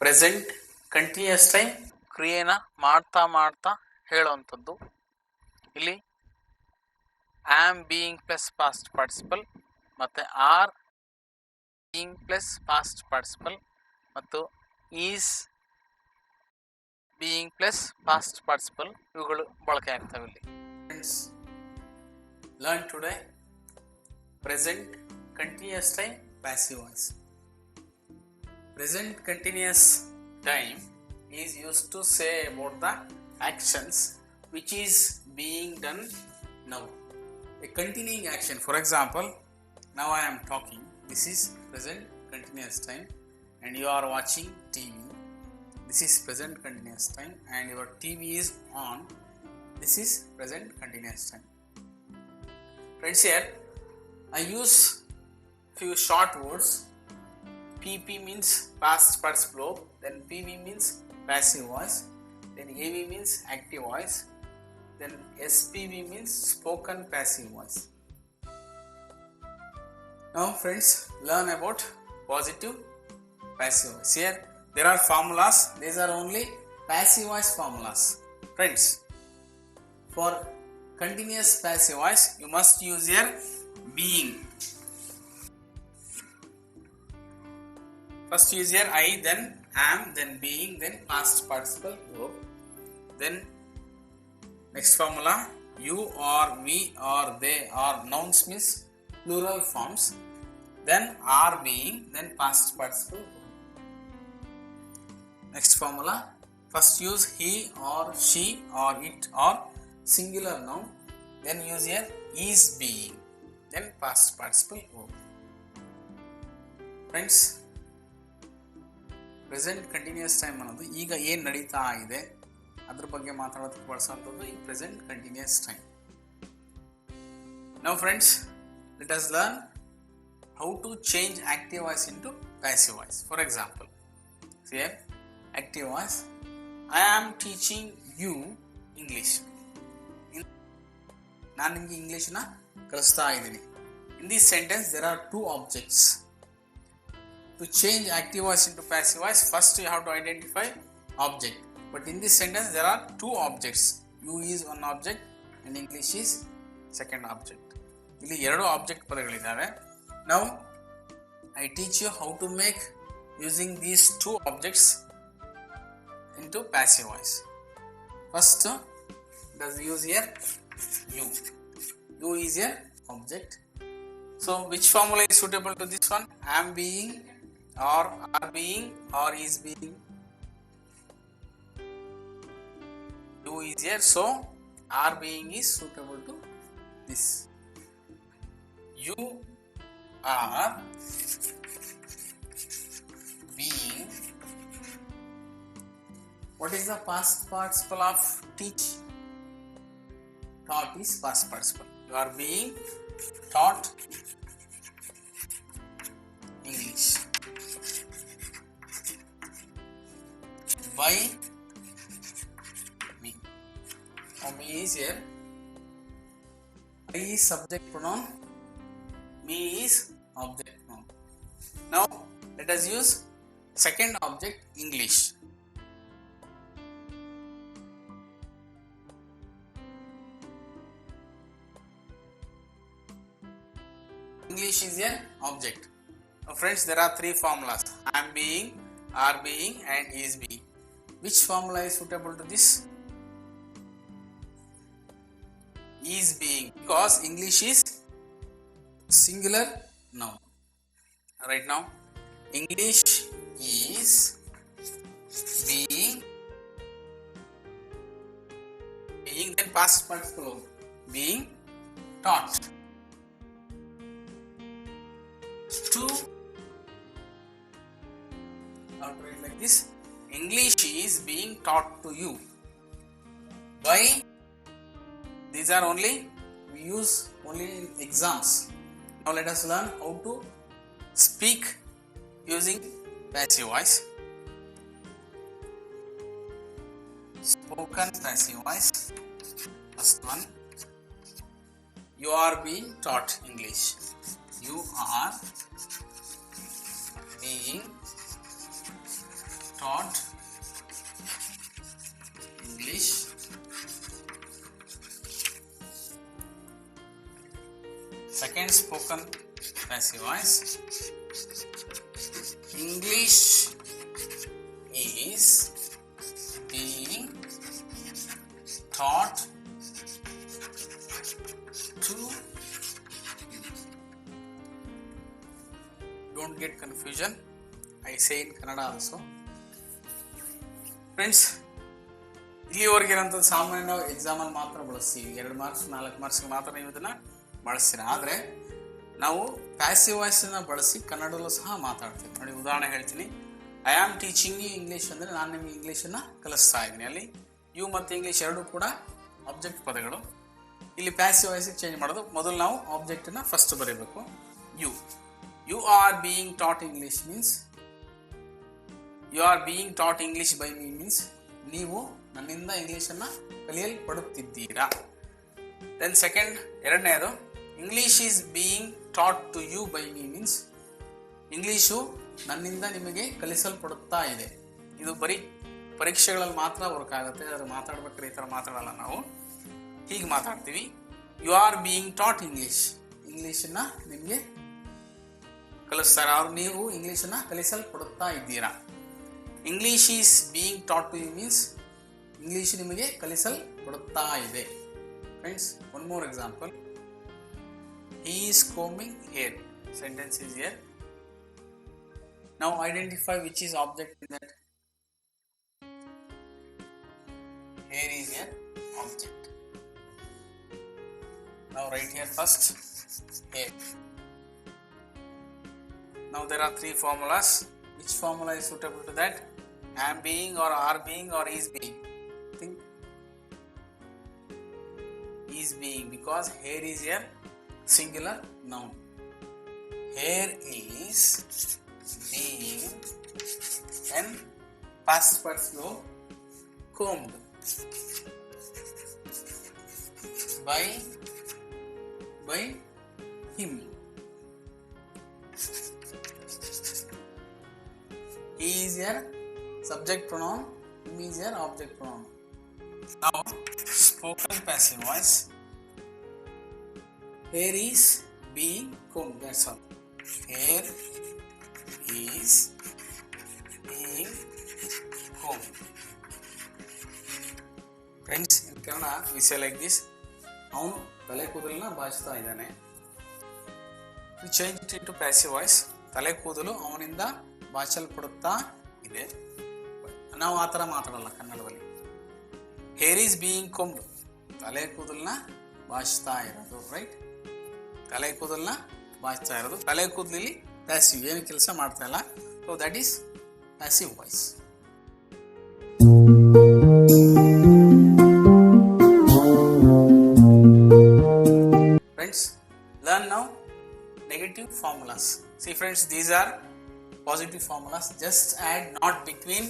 Present continuous time ಕ್ರಿಯೆನ ಮಾಡ್ತಾ ಮಾಡ್ತಾ ಹೇಳುವಂಥದ್ದು. ಇಲ್ಲಿ am being plus past participle ಮತ್ತು are being plus past participle ಮತ್ತು is being plus past participle ಇವುಗಳು ಬಳಕೆ ಆಗ್ತವೆ. ಇಲ್ಲಿ friends, learn today present continuous time passive voice. Present continuous time is used to say about the actions which is being done now. A continuing action, for example, now I am talking, this is present continuous time, and you are watching TV, this is present continuous time, and your TV is on, this is present continuous time. Friends, here I use few short words. PP means past participle, then PV means passive voice, then AV means active voice, then SPV means spoken passive voice. Now friends, learn about positive passive voice. Here there are formulas, these are only passive voice formulas. Friends, for continuous passive voice you must use here being. First use here I, then am, then being, then past participle verb. Then next formula, you or we or they or nouns means plural forms. Then are being, then past participle verb. Next formula, first use he or she or it or singular noun. Then use here is being, then past participle verb. Friends, present continuous time ಅನ್ನೋದು ಈಗ ಏನು ನಡೀತಾ ಇದೆ ಅದ್ರ ಬಗ್ಗೆ ಮಾತಾಡೋದಕ್ಕೆ ಬಳಸುವಂಥದ್ದು ಈ present continuous time. Now friends, let us learn how to change active voice into passive voice. For example, here active voice, I am teaching you English. ನಾನು ನಿಮಗೆ ಇಂಗ್ಲೀಷ್ನ ಕಲಿಸ್ತಾ ಇದ್ದೀನಿ. In this sentence there are two objects. To change active voice into passive voice, first you have to identify object. But in this sentence there are two objects. You is one object and English is second object. ಇಲ್ಲಿ ಎರಡು object ಪದಗಳಿದ್ದಾವೆ. Now I teach you how to make using these two objects into passive voice. First, does use here you. You is here object. So which formula is suitable to this one? Am being, or are being, or is being. You is here, so are being is suitable to this. You are being. What is the past participle of teach? Taught is past participle. You are being taught English by me. Now me is here. I is subject pronoun, me is object pronoun. Now let us use second object English. English is an object. Now friends, there are three formulas: am being, are being, and is being. Which formula is suitable to this? Is being, because English is singular noun. Right now, English is being, then past participle being taught to. I'll write like this: English is being taught to you by. These are only we use only in exams. Now let us learn how to speak using passive voice. Spoken passive voice. First one, you are being taught English. You are being taught English second spoken passive voice. English is being taught to don't get confusion. I say in Kannada also. Friends, ಇಲ್ಲಿವರೆಗಿರೋಂಥದ್ದು ಸಾಮಾನ್ಯ ನಾವು ಎಕ್ಸಾಮಲ್ಲಿ ಮಾತ್ರ ಬಳಸ್ತೀವಿ. 2 marks 4 ಮಾರ್ಕ್ಸ್ಗೆ ಮಾತ್ರ ನೀವು ಇದನ್ನು ಬಳಸ್ತೀರ. ಆದರೆ ನಾವು ಪ್ಯಾಸಿವ್ ವಾಯ್ಸನ್ನು ಬಳಸಿ ಕನ್ನಡದಲ್ಲೂ ಸಹ ಮಾತಾಡ್ತೀವಿ. ನೋಡಿ, ಉದಾಹರಣೆ ಹೇಳ್ತೀನಿ. I am teaching you English ಅಂದರೆ ನಾನು ನಿಮಗೆ ಇಂಗ್ಲೀಷನ್ನು ಕಲಿಸ್ತಾ ಇದ್ದೀನಿ. ಅಲ್ಲಿ ಯು ಮತ್ತು ಇಂಗ್ಲೀಷ್ ಎರಡೂ ಕೂಡ ಆಬ್ಜೆಕ್ಟ್ ಪದಗಳು. ಇಲ್ಲಿ ಪ್ಯಾಸಿವ್ ವಾಯ್ಸಿಗೆ ಚೇಂಜ್ ಮಾಡೋದು. ಮೊದಲು ನಾವು ಆಬ್ಜೆಕ್ಟನ್ನು ಫಸ್ಟ್ ಬರೀಬೇಕು. You are being taught English means you are being taught English by me means ನೀವು ನನ್ನಿಂದ ಇಂಗ್ಲೀಷನ್ನು ಕಲಿಯಲ್ಪಡುತ್ತಿದ್ದೀರಾ. ದೆನ್ ಸೆಕೆಂಡ್, ಎರಡನೇದು, English is being taught to you by me means English ನನ್ನಿಂದ ನಿಮಗೆ ಕಲಿಸಲ್ಪಡುತ್ತಾ ಇದೆ. ಇದು ಬರೀ ಪರೀಕ್ಷೆಗಳಲ್ಲಿ ಮಾತ್ರ ವರ್ಕ್ ಆಗುತ್ತೆ. ಆದರೆ ಮಾತಾಡ್ಬೇಕಾದ್ರೆ ಈ ಥರ ಮಾತಾಡಲ್ಲ, ನಾವು ಹೀಗೆ ಮಾತಾಡ್ತೀವಿ. ಯು ಆರ್ ಬೀಯಿಂಗ್ ಟಾಟ್ ಇಂಗ್ಲೀಷನ್ನು ನಿಮಗೆ ಕಲಿಸ್ತಾರೆ. ಅವ್ರು ನೀವು ಇಂಗ್ಲೀಷನ್ನು ಕಲಿಸಲ್ಪಡುತ್ತಾ ಇದ್ದೀರಾ. English is being taught to you means English ನಿಮಗೆ ಕಲಿಸಲ್ಪಡುತ್ತಾ ಇದೆ. Friends, one more example. He is coming here. Sentence is here. Now identify which is object in that. Hair is an object. Now write here first hair. Now there are 3 formulas. Which formula is suitable to that? Am being or are being or is being? Think. Is being, because hair is a singular noun. Hair is being and past perfect combed by him. He is your subject pronoun, him is your object pronoun. Now spoken passive voice. Hair is being combed, that's all. Hair is being combed. Friends, in Kannada we say like this. ಅವನು ತಲೆ ಕೂದಲನ್ನ ಬಾಚ್ತಾ ಇದ್ದಾನೆ. We change it into passive voice. ತಲೆ ಕೂದಲು ಅವನಿಂದ ಬಾಚಲ್ಪಡುತ್ತಾ ಇದೆ. ನಾವು ಆ ಥರ ಮಾತಾಡಲ್ಲ ಕನ್ನಡದಲ್ಲಿ. ಹೇರ್ ಈಸ್ ಬೀಯಿಂಗ್ ಕೋಮ್ಡ್, ತಲೆ ಕೂದಲನ್ನ ಬಾಚ್ತಾ ಇರೋದು. ರೈಟ್, ತಲೆ ಕೂದಲನ್ನ ಬಾಚ್ತಾ ಇರೋದು. ತಲೆ ಕೂದಲಲ್ಲಿ ಪ್ಯಾಸಿವ್, ಏನು ಕೆಲಸ ಮಾಡ್ತಾ ಇಲ್ಲ. So that is passive voice. Friends, learn now negative formulas. See friends, these are positive formulas. Just add not between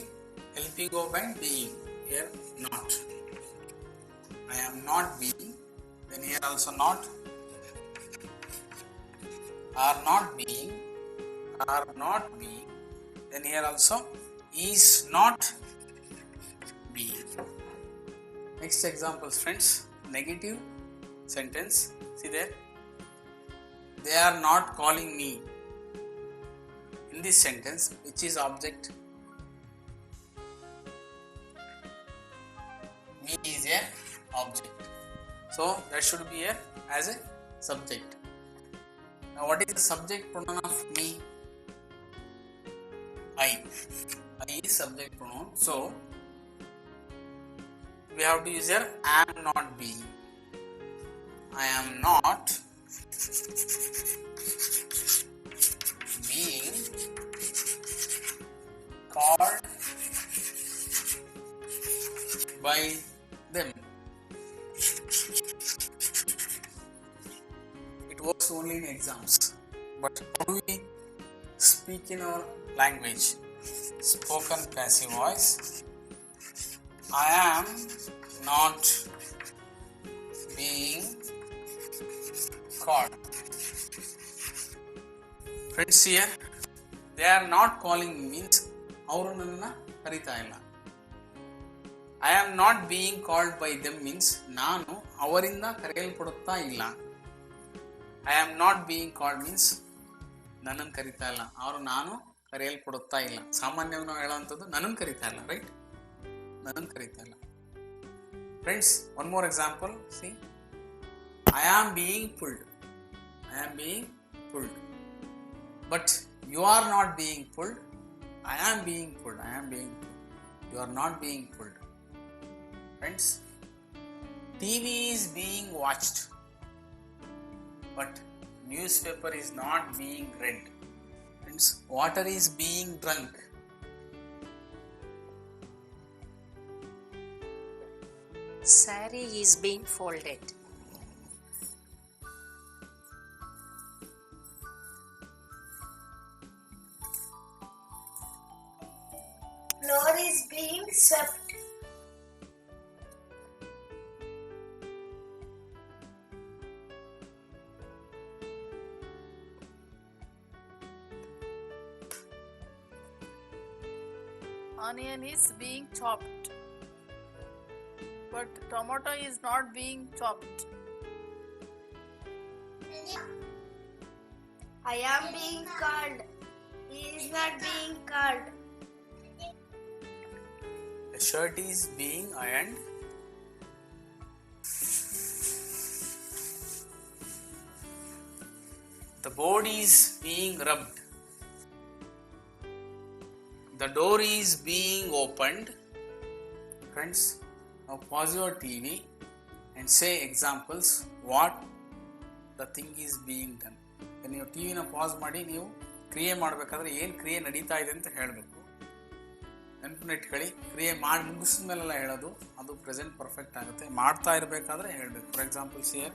helping verb and being. Here not. I am not being. Then here also not. Are not being. Are not being. Then here also is not being. Next examples, friends. Negative sentence. See there. They are not calling me. In this sentence, which is object? Me is a object. So that should be here as a subject. Now what is the subject pronoun of me? I. I is subject pronoun. So we have to use here am not being. I am not being called by them. It works only in exams. But how do we speak in our language? Spoken passive voice. I am not being called. Friends, here they are not calling me means ಅವರು ನನ್ನ ಕರೀತಾ ಇಲ್ಲ. I am not being called by them means ನಾನು ಅವರಿಂದ ಕರೆಯಲ್ಪಡುತ್ತಾ ಇಲ್ಲ. I am not being called means ನನ್ನನ್ನು ಕರೀತಾ ಇಲ್ಲ, ಅವರು ನಾನು ಕರೆಯಲ್ಪಡುತ್ತಾ ಇಲ್ಲ. ಸಾಮಾನ್ಯವಾಗಿ ನಾವು ಹೇಳುವಂಥದ್ದು ನನ್ನನ್ನು ಕರೀತಾ ಇಲ್ಲ, ರೈಟ್? ನನ್ನನ್ನು ಕರೀತಾ ಇಲ್ಲ. Friends, one more example, C, I am being pulled. I am being pulled. But you are not being pulled. I am being pulled. I am being pulled. You are not being pulled. Friends, TV is being watched, but newspaper is not being read. Friends, water is being drunk. Saree is being folded. Floor is being swept. Onion is being chopped, but tomato is not being chopped. I am being called. He is not being called. The shirt is being ironed. The board is being rubbed. The door is being opened. Friends, now pause your TV and say examples what the thing is being done. ನೀವು ಟಿವಿನ pass ಮಾಡಿ ನೀವು ಕ್ರಿಯೆ ಮಾಡಬೇಕಾದ್ರೆ ಏನು ಕ್ರಿಯೆ ನಡೀತಾ ಇದೆ ಅಂತ ಹೇಳಬೇಕು. ನೆನಪಿನಿಟ್ಕೊಳ್ಳಿ, ಕ್ರಿಯೆ ಮಾಡಿ ಮುಗಿಸಿದ ಮೇಲೆಲ್ಲ ಹೇಳೋದು ಅದು ಪ್ರೆಸೆಂಟ್ ಪರ್ಫೆಕ್ಟ್ ಆಗುತ್ತೆ. ಮಾಡ್ತಾ ಇರಬೇಕಾದ್ರೆ ಹೇಳಬೇಕು. For example here,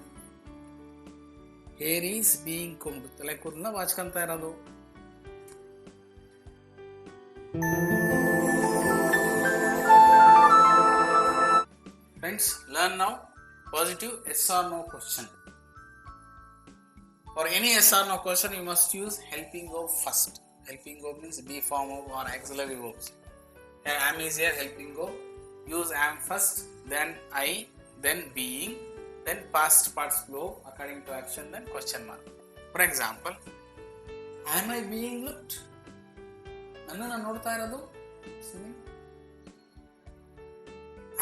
hair is being comb, ತಲೆ ಕೂದಲನ್ನ ಬಾಚ್ಕೊಂತ ಇರೋದು. Friends, learn now positive yes or no question. For any yes or no question, you must use helping verb first. Helping verb means be form of or auxiliary verbs. Am is here, helping verb. Use am first, then I, then being, then past participle according to action, then question mark. For example, am I being looked? ನನ್ನನ್ನು ನೋಡ್ತಾ ಇರೋದು?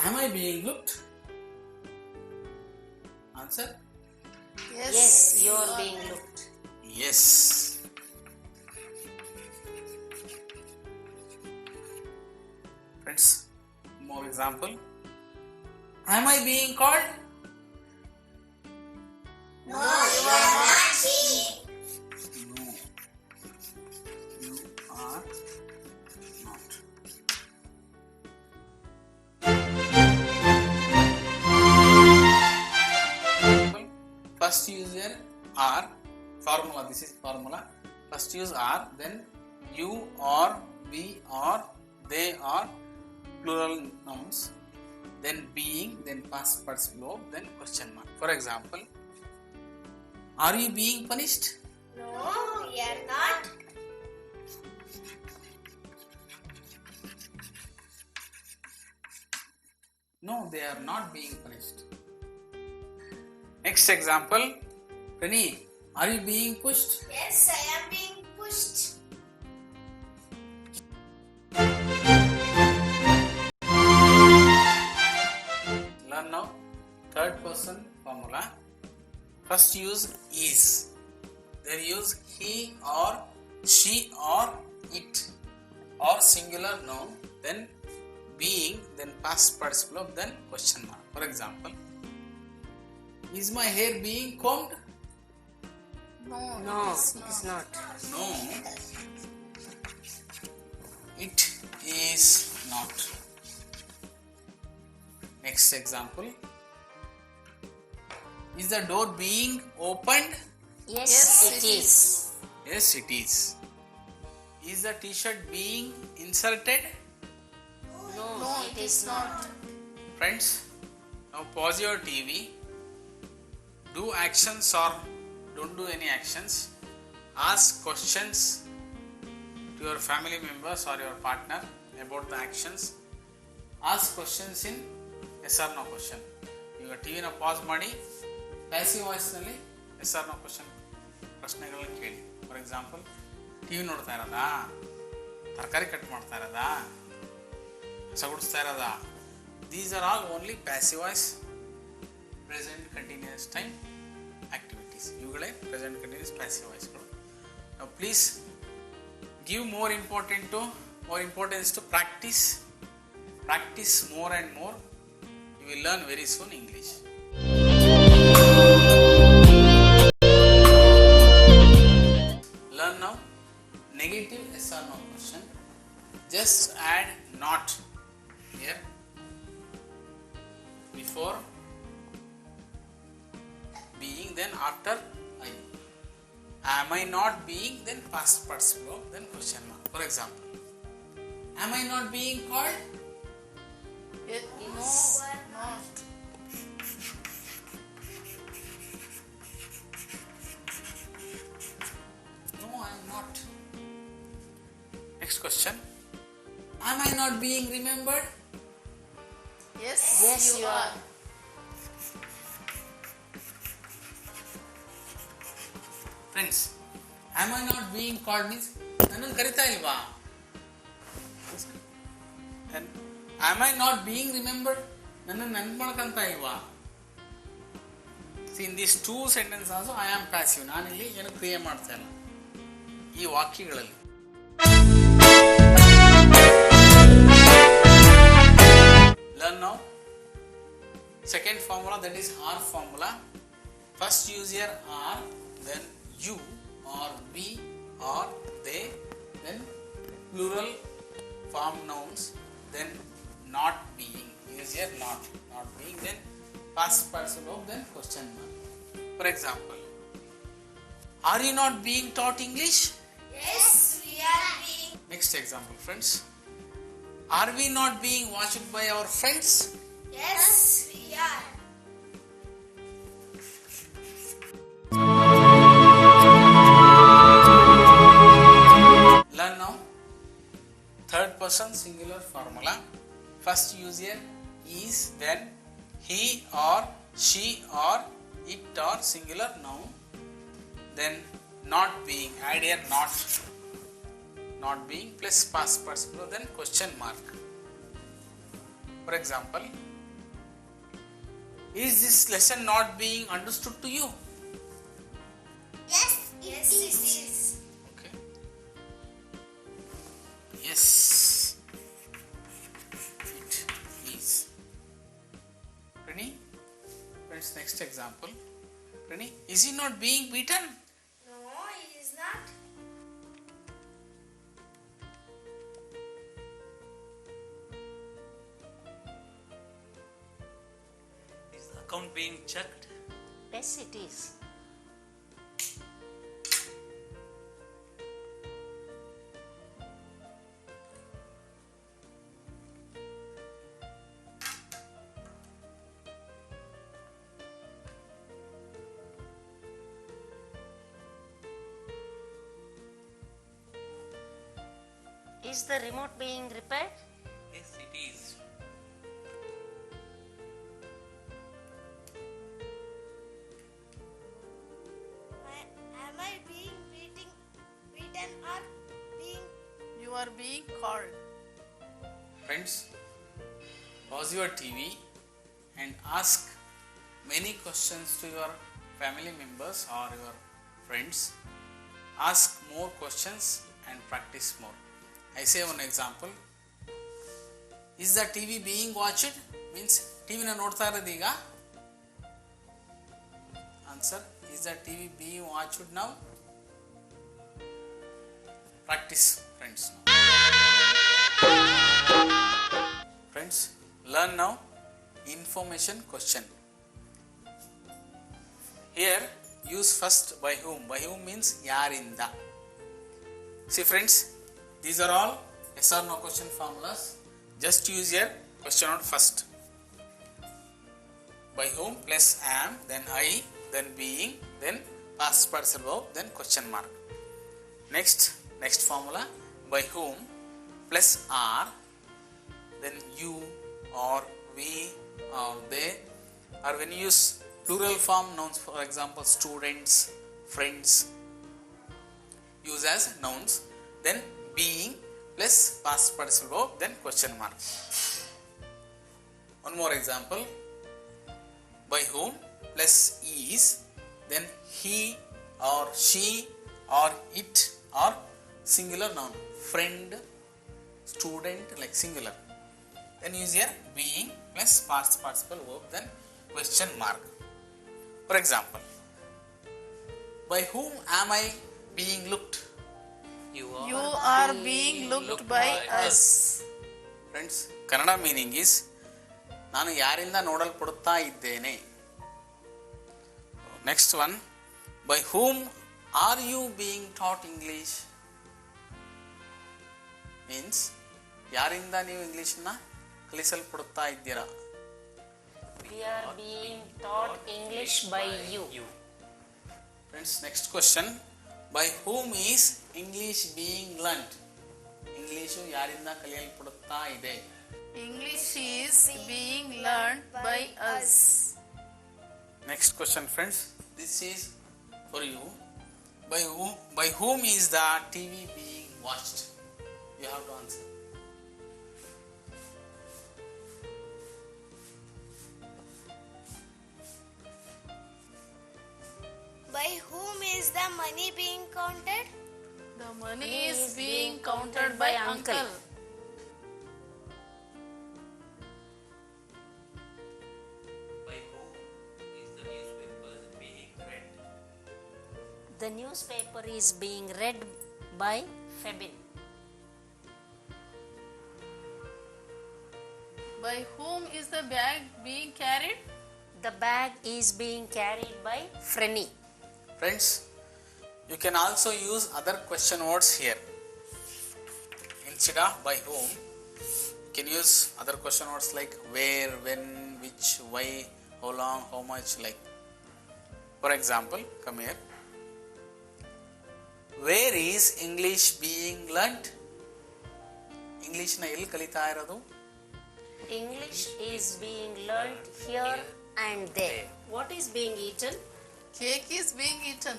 Am I being looked? Answer? Yes, you are being looked. Yes. Friends, more example. Am I being called? No, you are not being. No. You are not. First use here are formula. This is formula. First use are, then you are, we are, they are, plural nouns, then being, then past participle, then question mark. For example, are you being punished? No, we are not. No, they are not being punished. Next example, Rani, are you being pushed? Yes, I am being pushed. Learn now third person formula. First use is, then use he or she or it or singular noun, then being, then past participle, then question mark. For example, is my hair being combed? No, No, it's not. No, it is not. Next example, is the door being opened? Yes, it is. Yes, it is. Is the t-shirt being inserted? No, it is not. Friends, now pause your TV. Do actions or don't do any actions. Ask questions to your family members or your partner. about the actions. Ask questions in yes or no question. ಈಗ ಟಿವಿನ pass ಮಾಡಿ passive ವಾಯ್ಸ್ನಲ್ಲಿ S R no ಪ್ರಶ್ನೆಗಳನ್ನ ಕೇಳಿ. For example, TV ನೋಡ್ತಾ ಇರೋದಾ, ತರಕಾರಿ cut ಮಾಡ್ತಾ ಇರೋದಾ, ಕಸ ಗುಡಿಸ್ತಾ ಇರೋದಾ. These are all only passive voice present continuous time activities. ಇವುಗಳೇ ಪ್ರೆಸೆಂಟ್ ಕಂಟಿನ್ಯೂಸ್ ಪ್ಯಾಸಿವ್ ವಾಯ್ಸ್ಗಳು. Now please give more importance to practice more and more. You will learn very soon English. Learn now negative yes or no question. Just add not here before being, then after I. Am I not being, then past participle, then question mark. For example, am I not being called? Yes. No, not. No, I am not. Next question. Am I not being remembered? Yes, Yes, you are. Friends, am I not being called means ನನ್ನನ್ನು ಕರಿತಾ ಇಲ್ವಾ? And am I not being remembered? ನನ್ನನ್ನು ನೆನ್ಪು ಮಾಡ್ಕೊಂತ ಇಲ್ವಾ? See, in these two sentences also I am passive. ನಾನಿಲ್ಲಿ ಏನು ಕ್ರಿಯೆ ಮಾಡ್ತಾ ಇಲ್ಲ ಈ ವಾಕ್ಯಗಳಲ್ಲಿ. Learn now second formula, that is are formula. First use here are, then you or we or they, then plural form nouns, then not being. Use here not being, then past participle, then question mark. For example, are you not being taught English? Yes, we are being. Next example, friends. Are we not being watched by our friends? Yes, we are. Learn now third person singular formula. First use here is, then he or she or it or singular noun, then not being. Add here not being plus past participle, then question mark. For example, is this lesson not being understood to you? Yes, it is. Okay. Yes, it is. Ready? Friends, next example. Ready? Is he not being beaten? No, it is not. Is the account being checked? Yes, it is. Is the remote being repaired? Yes, it is. Am I being beaten or being? You are being called. Friends, pause your TV and ask many questions to your family members or your friends. Ask more questions and practice more. I say one example. Is the TV being watched? Means TV na ನೋಡ್ತಾ ಇರೋದು ಈಗ. Answer. Is the TV being watched now? Practice, friends. Friends, learn now information question. Here use first by whom. By whom means yarinda. See friends, these are all yes or no question formulas. Just use your question out first. By whom plus am, then I, then being, then past participle, then question mark. Next formula, by whom plus are, then you or we or they, or when you use plural form nouns, for example students, friends, use as nouns, then being plus past participle verb, then question mark. One more example, by whom plus is, then he or she or it or singular noun, friend, student, like singular, then use here being plus past participle verb, then question mark. For example, by whom am I being looked? You You are are being looked by us. Friends, Kannada meaning is ನಾನು ಯಾರಿಂದ ನೋಡಲ್ಪಡುತ್ತಾ ಇದ್ದೇನೆ. Next one, by whom are you being taught English? Means ಯಾರಿಂದ ನೀವು ಇಂಗ್ಲಿಷ್ನ ಕಲಿಸಲ್ಪಡುತ್ತಾ ಇದ್ದೀರಾ? We are being taught English by you. Friends, next question, by whom is English being learnt? English ಯಾರಿಂದ ಕಲಿಯಲ್ಪಡುತ್ತಾ ಇದೆ? English is being learned by us. Next question, friends, this is for you. By whom is the TV being watched? You have to answer. By whom is the money being counted? The money is being counted by uncle. By whom is the newspaper being read? The newspaper is being read by Febin. By whom is the bag being carried? The bag is being carried by Frenny. Friends, you can also use other question words here. Instead of by whom, you can use other question words like where, when, which, why, how long, how much, like. For example, come here. Where is English being learnt? English na ಎಲ್ಲಿ ಕಲಿತಾ ಇರೋದು? English is being learnt here and there. What is being eaten? Cake is being eaten.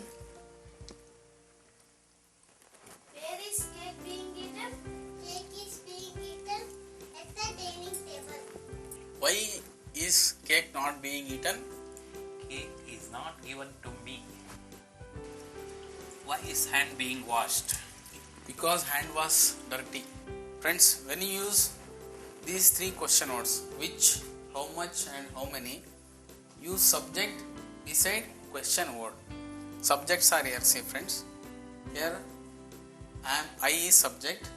Where is cake being eaten? Cake is being eaten at the dining table. Why is cake not being eaten? Cake is not given to me. Why is hand being washed? Because hand was dirty. Friends, when you use these three question words, which, how much and how many, use subject beside question word. Subjects are here, see friends. Here I is subject,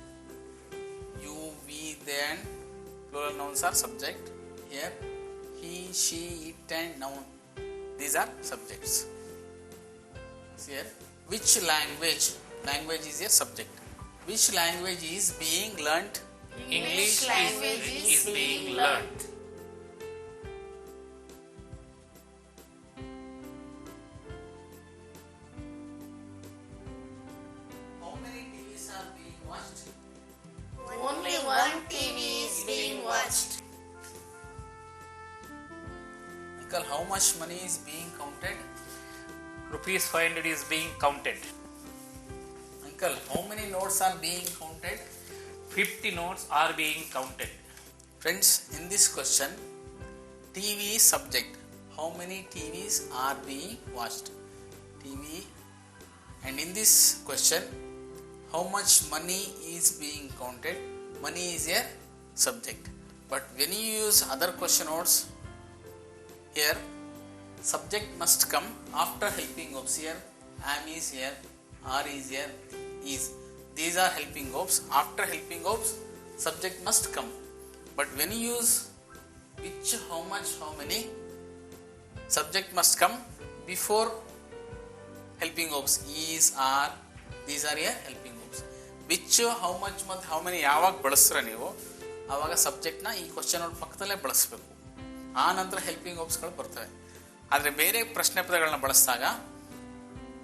you, we, they and plural nouns are subject. Here he, she, it and noun, these are subjects. See here, which language, language is a subject. Which language is being learnt? English language is being learnt. How many TVs are being watched? Only one TV is being watched. Uncle, how much money is being counted? Rupees 500 is being counted. Uncle, how many notes are being counted? 50 notes are being counted. Friends, in this question, TV is subject. How many TVs are being watched? TV. And in this question, how much money is being counted? Money is a subject. But when you use other question words, here, subject must come after helping verbs. Here, am is here, are is here, is. These are helping verbs. After helping verbs, subject must come. But when you use which, how much, how many, subject must come before helping verbs. Is, are, these are here helping verbs. Which, how much ಮತ್ತು how many ಯಾವಾಗ ಬಳಸ್ತೀರ ನೀವು ಆವಾಗ ಸಬ್ಜೆಕ್ಟ್ನ ಈ question word ಪಕ್ಕದಲ್ಲೇ ಬಳಸಬೇಕು. ಆ ನಂತರ helping ವರ್ಬ್ಸ್ಗಳು ಬರ್ತವೆ. ಆದರೆ ಬೇರೆ ಪ್ರಶ್ನೆ ಪದಗಳನ್ನ ಬಳಸಿದಾಗ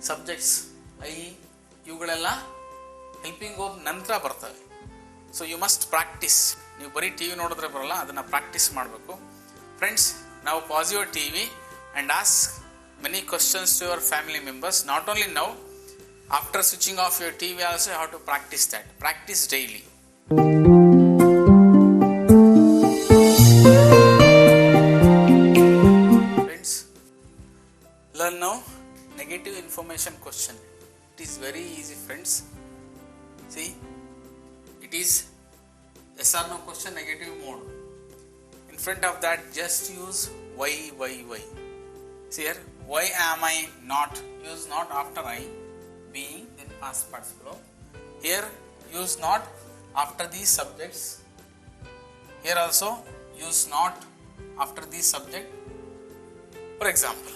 ಸಬ್ಜೆಕ್ಟ್ಸ್ ಐ ಇವುಗಳೆಲ್ಲ ಹೆಲ್ಪಿಂಗ್ ವರ್ಬ್ ನಂತರ ಬರ್ತವೆ. So you must practise. ನೀವು ಬರೀ ಟಿ ವಿ ನೋಡಿದ್ರೆ ಬರೋಲ್ಲ, ಅದನ್ನು ಪ್ರಾಕ್ಟೀಸ್ ಮಾಡಬೇಕು. ಫ್ರೆಂಡ್ಸ್, ನಾವು pass your T V and ask many questions to your family members. Not only now, after switching off your TV also you have to practice that. Practice daily. Friends, learn now negative information question. It is very easy, friends. See, it is yes or no question, negative mode. In front of that, just use why. See here, why am I not? Use not after I, being, then past participle. Here, use not after these subjects. Here also, use not after these subject. For example,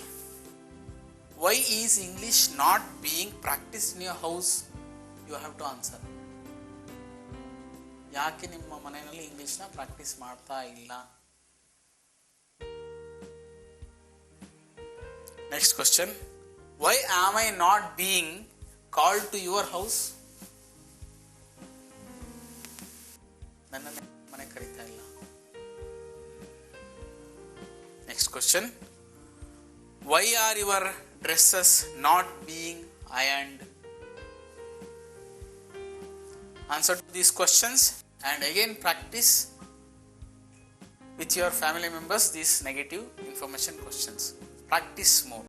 why is English not being practiced in your house? You have to answer. ಯಾಕೆ ನಿಮ್ಮ ಮನೆಯಲ್ಲಿ ಇಂಗ್ಲಿಷ್ನ practice ಮಾಡ್ತಾ ಇಲ್ಲ? Next question, why am I not being called to your house? ನನ್ನನ್ನು ಮನೆ ಕರೀತಾ ಇಲ್ಲ. Next question, why are your dresses not being ironed? Answer to these questions and again practice with your family members these negative information questions. Practice more.